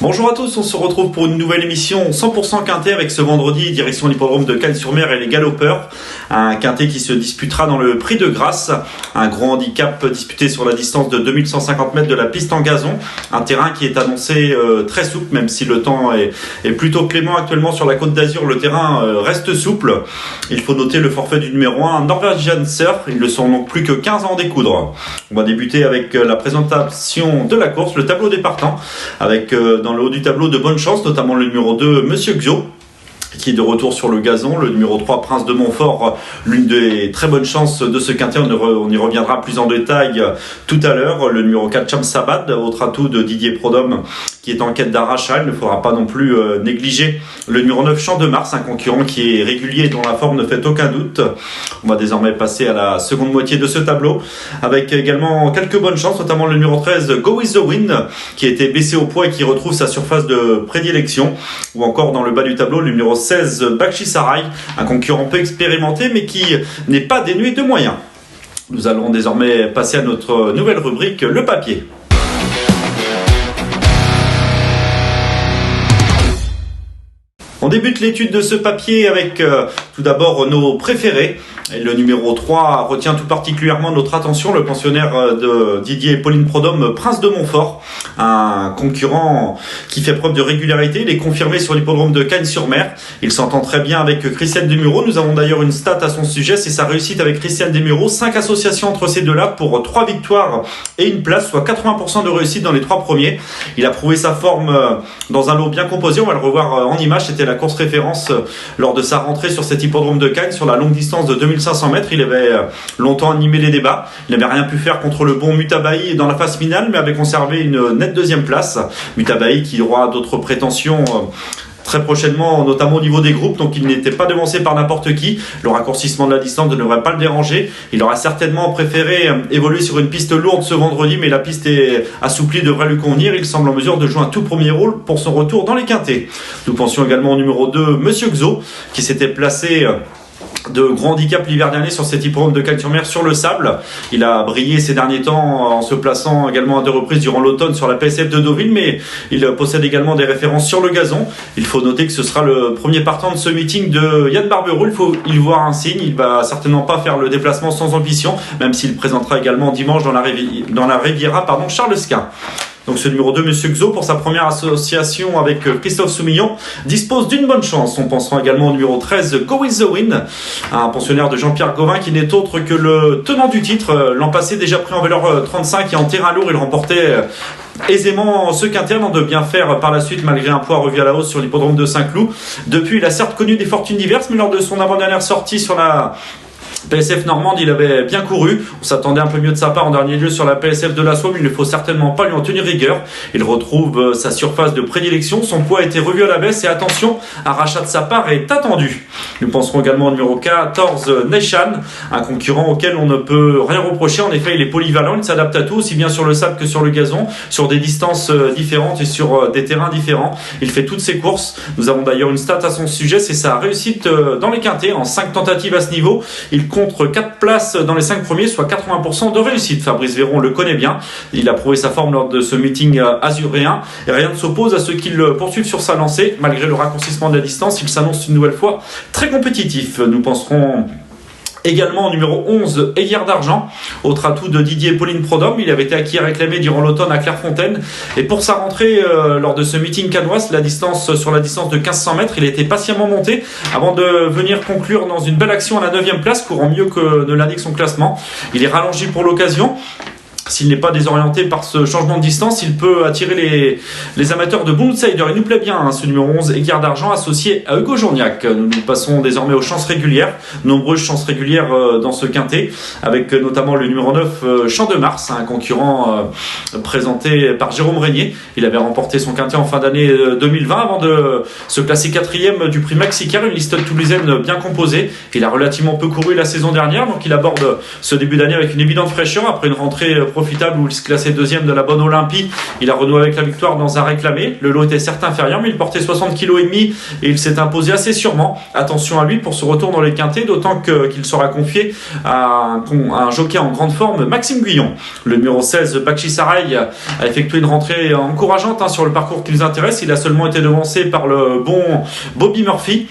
Bonjour à tous, on se retrouve pour une nouvelle émission 100% quintet avec ce vendredi direction l'hippodrome de Cagnes-sur-Mer et les galopeurs. Un quintet qui se disputera dans le Prix de Grasse, un gros handicap disputé sur la distance de 2150 mètres de la piste en gazon. Un terrain qui est annoncé très souple, même si le temps est plutôt clément actuellement sur la Côte d'Azur, le terrain reste souple. Il faut noter le forfait du numéro 1, Norwegian Surf, ils ne sont donc plus que 15 ans en découdre. On va débuter avec la présentation de la course, le tableau des partants, avec dans le haut du tableau de bonnes chances, notamment le numéro 2, Monsieur Xio, qui est de retour sur le gazon. Le numéro 3, Prince de Montfort, l'une des très bonnes chances de ce quintet. On y reviendra plus en détail tout à l'heure. Le numéro 4, Cham Sabad, autre atout de Didier Prodhomme, qui est en quête d'arrachage. Il ne faudra pas non plus négliger le numéro 9, Champ de Mars, un concurrent qui est régulier et dont la forme ne fait aucun doute. On va désormais passer à la seconde moitié de ce tableau, avec également quelques bonnes chances, notamment le numéro 13, Go With The Wind, qui a été baissé au poids et qui retrouve sa surface de prédilection. Ou encore dans le bas du tableau, le numéro 16, Bakshi Sarai, un concurrent peu expérimenté mais qui n'est pas dénué de moyens. Nous allons désormais passer à notre nouvelle rubrique, le papier. On débute l'étude de ce papier avec tout d'abord nos préférés. Et le numéro 3 retient tout particulièrement notre attention, le pensionnaire de Didier et Pauline Prodhomme, Prince de Montfort, un concurrent qui fait preuve de régularité. Il est confirmé sur l'hippodrome de Cagnes-sur-Mer. Il s'entend très bien avec Christian Desmureaux. Nous avons d'ailleurs une stat à son sujet, c'est sa réussite avec Christian Desmureaux. 5 associations entre ces deux-là pour 3 victoires et une place, soit 80% de réussite dans les 3 premiers. Il a prouvé sa forme dans un lot bien composé. On va le revoir en image. C'était la course référence lors de sa rentrée sur cet hippodrome de Cagnes sur la longue distance de 2500 mètres. Il avait longtemps animé les débats. Il n'avait rien pu faire contre le bon Mutabaï dans la phase finale, mais avait conservé une nette deuxième place. Mutabaï qui aura d'autres prétentions très prochainement, notamment au niveau des groupes, donc il n'était pas devancé par n'importe qui. Le raccourcissement de la distance ne devrait pas le déranger. Il aura certainement préféré évoluer sur une piste lourde ce vendredi, mais la piste assouplie devrait lui convenir. Il semble en mesure de jouer un tout premier rôle pour son retour dans les quintets. Nous pensions également au numéro 2, Monsieur Xio, qui s'était placé de gros handicap l'hiver dernier sur cet hippodrome de Cagnes-sur-Mer sur le sable. Il a brillé ces derniers temps en se plaçant également à 2 reprises durant l'automne sur la PSF de Deauville, mais il possède également des références sur le gazon. Il faut noter que ce sera le premier partant de ce meeting de Yann Barberou. Il faut y voir un signe. Il va certainement pas faire le déplacement sans ambition, même s'il présentera également dimanche dans la Riviera, Charles Quint. Donc ce numéro 2, Monsieur Xio, pour sa première association avec Christophe Soumillon, dispose d'une bonne chance. On pensera également au numéro 13, Go With The Wind, un pensionnaire de Jean-Pierre Gauvin qui n'est autre que le tenant du titre. L'an passé, déjà pris en valeur 35 et en terrain lourd, il remportait aisément ce quintet avant de bien faire par la suite malgré un poids revu à la hausse sur l'hippodrome de Saint-Cloud. Depuis, il a certes connu des fortunes diverses, mais lors de son avant-dernière sortie sur la PSF Normande, il avait bien couru. On s'attendait un peu mieux de sa part en dernier lieu sur la PSF de la Somme. Il ne faut certainement pas lui en tenir rigueur. Il retrouve sa surface de prédilection. Son poids a été revu à la baisse et attention, un rachat de sa part est attendu. Nous penserons également au numéro 14, Neshan, un concurrent auquel on ne peut rien reprocher. En effet, il est polyvalent, il s'adapte à tout, aussi bien sur le sable que sur le gazon, sur des distances différentes et sur des terrains différents. Il fait toutes ses courses. Nous avons d'ailleurs une stat à son sujet, c'est sa réussite dans les quintets en 5 tentatives à ce niveau. Il contre 4 places dans les 5 premiers, soit 80% de réussite. Fabrice Véron le connaît bien. Il a prouvé sa forme lors de ce meeting azuréen. Et rien ne s'oppose à ceux qui le poursuivent sur sa lancée. Malgré le raccourcissement de la distance, il s'annonce une nouvelle fois très compétitif. Nous penserons également au numéro 11, Aiguière d'Argent, autre atout de Didier et Pauline Prodhomme. Il avait été acquis et réclamé durant l'automne à Clairefontaine. Et pour sa rentrée lors de ce meeting canois, sur la distance de 1500 mètres, il a été patiemment monté avant de venir conclure dans une belle action à la 9e place, courant mieux que ne l'indique son classement. Il est rallongé pour l'occasion. S'il n'est pas désorienté par ce changement de distance, il peut attirer les amateurs de bons outsiders. Il nous plaît bien, ce numéro 11, Aiguière d'Argent, associé à Hugo Journiac. Nous passons désormais aux chances régulières. Nombreuses chances régulières dans ce quintet, avec notamment le numéro 9, Champ de Mars, un concurrent présenté par Jérôme Régnier. Il avait remporté son quintet en fin d'année 2020 avant de se classer 4e du prix Maxicar, une liste toulousaine bien composée. Il a relativement peu couru la saison dernière, donc il aborde ce début d'année avec une évidente fraîcheur après une rentrée profitable où il se classait deuxième de la bonne Olympie. Il a renoué avec la victoire dans un réclamé. Le lot était certes inférieur, mais il portait 60,5 kg et il s'est imposé assez sûrement. Attention à lui pour ce retour dans les quintés, d'autant qu'il sera confié à un jockey en grande forme, Maxime Guyon. Le numéro 16, Bakhchisarai, a effectué une rentrée encourageante sur le parcours qui nous intéresse. Il a seulement été devancé par le bon Bobby Murphy.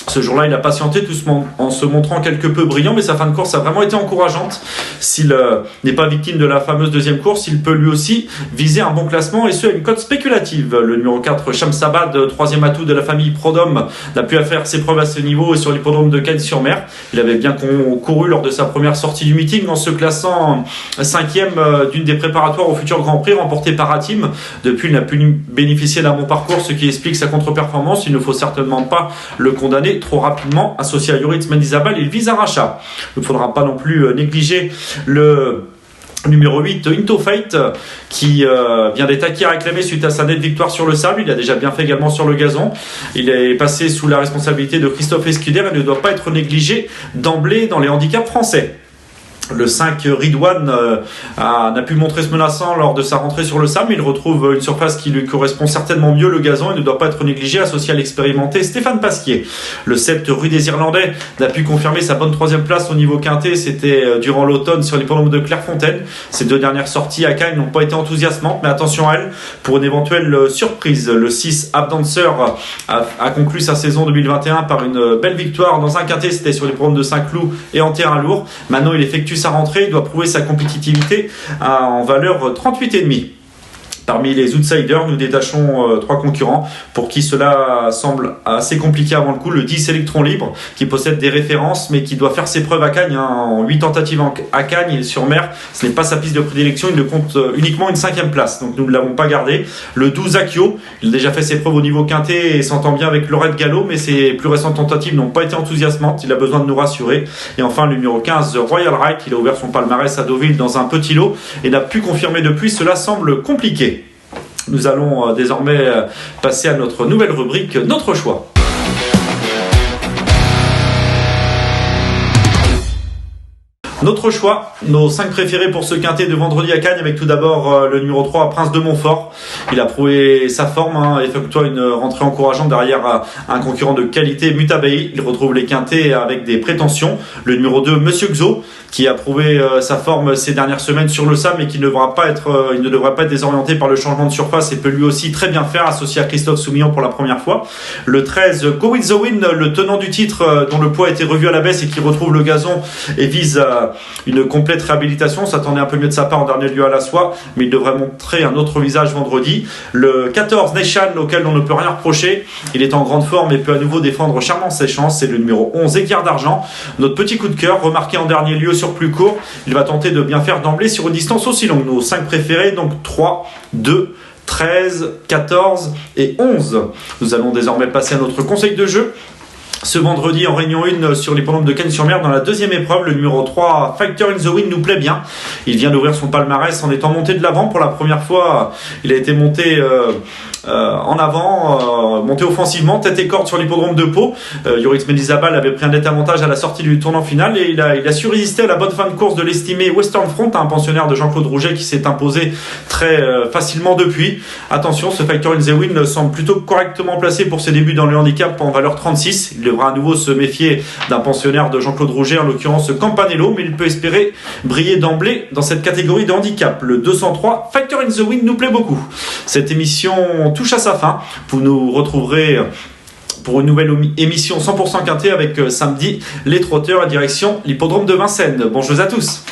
Ce jour-là, il a patienté tout en se montrant quelque peu brillant, mais sa fin de course a vraiment été encourageante. S'il n'est pas victime de la fameuse deuxième course, il peut lui aussi viser un bon classement, et ce à une cote spéculative. Le numéro 4, Shamsabad, troisième atout de la famille Prodhomme, n'a pu faire ses preuves à ce niveau et sur l'hippodrome de Cagnes-sur-Mer. Il avait bien couru lors de sa première sortie du meeting en se classant cinquième d'une des préparatoires au futur Grand Prix remporté par Hatim. Depuis, il n'a pu bénéficier d'un bon parcours, ce qui explique sa contre-performance. Il ne faut certainement pas le condamner trop rapidement. Associé à Yoritz Mendizabal, il vise un rachat. Il ne faudra pas non plus négliger le numéro 8, Into Fate, qui vient d'être acquis à réclamer suite à sa nette victoire sur le sable. Il a déjà bien fait également sur le gazon. Il est passé sous la responsabilité de Christophe Escuder et ne doit pas être négligé d'emblée dans les handicaps français. Le 5, Ridwan, n'a pu montrer ce menaçant lors de sa rentrée sur le sable, mais il retrouve une surface qui lui correspond certainement mieux, le gazon, et ne doit pas être négligé, associé à l'expérimenté Stéphane Pasquier. Le 7, Rue des Irlandais, n'a pu confirmer sa bonne troisième place au niveau quintet. C'était durant l'automne sur l'hippodrome de Clairefontaine. Ses deux dernières sorties à Cagnes n'ont pas été enthousiasmantes, mais attention à elle pour une éventuelle surprise. Le 6, Abdancer, a conclu sa saison 2021 par une belle victoire dans un quintet. C'était sur l'hippodrome de Saint-Cloud et en terrain lourd. Maintenant, il effectue sa rentrée, il doit prouver sa compétitivité en valeur 38,5. Parmi les outsiders, nous détachons 3 concurrents pour qui cela semble assez compliqué avant le coup. Le 10, Electron Libre, qui possède des références mais qui doit faire ses preuves à Cagnes. En 8 tentatives à Cagnes et sur mer, ce n'est pas sa piste de prédilection, il ne compte uniquement une 5e place, donc nous ne l'avons pas gardé. Le 12, Akio, il a déjà fait ses preuves au niveau quintet et s'entend bien avec Lorette Gallo, mais ses plus récentes tentatives n'ont pas été enthousiasmantes, il a besoin de nous rassurer. Et enfin le numéro 15, Royal Right, il a ouvert son palmarès à Deauville dans un petit lot et n'a pu confirmer depuis, cela semble compliqué. Nous allons désormais passer à notre nouvelle rubrique, Notre choix. Notre choix, nos 5 préférés pour ce quintet de vendredi à Cagnes, avec tout d'abord le numéro 3, Prince de Montfort. Il a prouvé sa forme, effectuant une rentrée encourageante derrière un concurrent de qualité, Mutabei. Il retrouve les quintets avec des prétentions. Le numéro 2, Monsieur Xo, qui a prouvé sa forme ces dernières semaines sur le sable, mais qui ne devra pas être désorienté par le changement de surface et peut lui aussi très bien faire, associé à Christophe Soumillon pour la première fois. Le 13, Go With The Wind, le tenant du titre, dont le poids a été revu à la baisse et qui retrouve le gazon et vise une complète réhabilitation. On s'attendait un peu mieux de sa part en dernier lieu à la soie, mais il devrait montrer un autre visage vendredi. Le 14, Nation, auquel on ne peut rien reprocher. Il est en grande forme et peut à nouveau défendre charmant ses chances. C'est le numéro 11, Équerre d'Argent. Notre petit coup de cœur, remarqué en dernier lieu sur plus court. Il va tenter de bien faire d'emblée sur une distance aussi longue. Nos 5 préférés, donc 3, 2, 13, 14 et 11. Nous allons désormais passer à notre conseil de jeu. Ce vendredi, en réunion 1 sur l'hippodrome de Cagnes-sur-Mer, dans la deuxième épreuve, le numéro 3, Fighter in the Wind, nous plaît bien. Il vient d'ouvrir son palmarès en étant monté de l'avant pour la première fois. Il a été monté en avant, monté offensivement, tête et corde sur l'hippodrome de Pau. Yoritz Mendizabal avait pris un net avantage à la sortie du tournant final et il a su résister à la bonne fin de course de l'estimé Western Front, un pensionnaire de Jean-Claude Rouget qui s'est imposé très facilement depuis. Attention, ce Fighter in the Wind semble plutôt correctement placé pour ses débuts dans le handicap en valeur 36. Il devra à nouveau se méfier d'un pensionnaire de Jean-Claude Rouget, en l'occurrence Campanello, mais il peut espérer briller d'emblée dans cette catégorie de handicap. Le 203, Fighter in the Wind, nous plaît beaucoup. Cette émission touche à sa fin. Vous nous retrouverez pour une nouvelle émission 100% quintet avec samedi les trotteurs à direction l'hippodrome de Vincennes. Bonjour à tous.